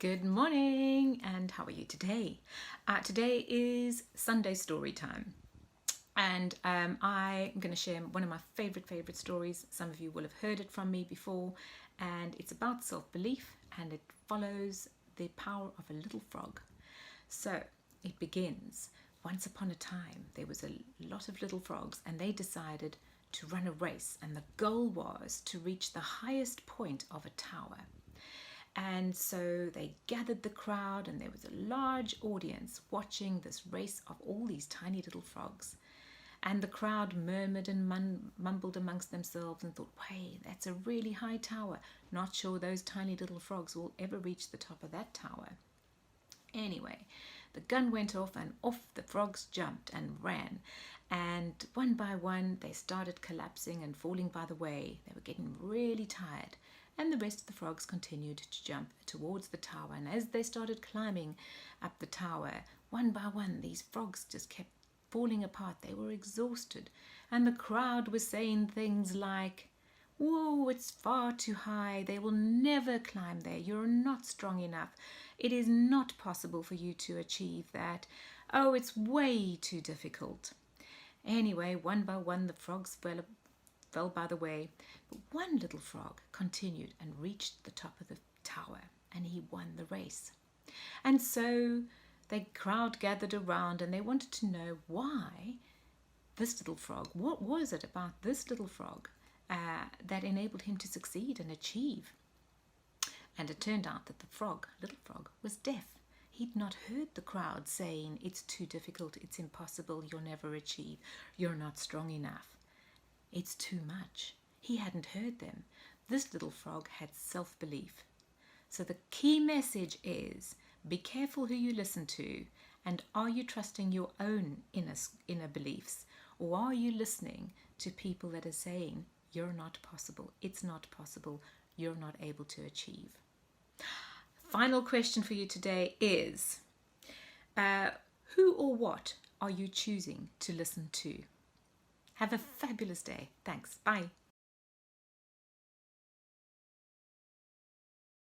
Good morning, and how are you today? Today is Sunday story time, and I'm going to share one of my favorite stories. Some of you will have heard it from me before, and it's about self-belief, and it follows the power of a little frog. So it begins. Once upon a time, there was a lot of little frogs, and they decided to run a race, and the goal was to reach the highest point of a tower. And so they gathered the crowd, and there was a large audience watching this race of all these tiny little frogs. And the crowd murmured and mumbled amongst themselves and thought, hey, that's a really high tower. Not sure those tiny little frogs will ever reach the top of that tower. Anyway, the gun went off, and off the frogs jumped and ran. And one by one, they started collapsing and falling by the way. They were getting really tired. And the rest of the frogs continued to jump towards the tower. And as they started climbing up the tower, one by one, these frogs just kept falling apart. They were exhausted. And the crowd was saying things like, whoa, it's far too high. They will never climb there. You're not strong enough. It is not possible for you to achieve that. Oh, it's way too difficult. Anyway, one by one, the frogs fell by the way, but one little frog continued and reached the top of the tower, and he won the race. And so the crowd gathered around, and they wanted to know why this little frog, what was it about this little frog that enabled him to succeed and achieve? And it turned out that the little frog, was deaf. He'd not heard the crowd saying, it's too difficult, it's impossible, you'll never achieve, you're not strong enough. It's too much. He hadn't heard them. This little frog had self-belief. So the key message is, be careful who you listen to, and are you trusting your own inner beliefs, or are you listening to people that are saying, you're not possible, it's not possible, you're not able to achieve? Final question for you today is, who or what are you choosing to listen to? Have a fabulous day. Thanks. Bye.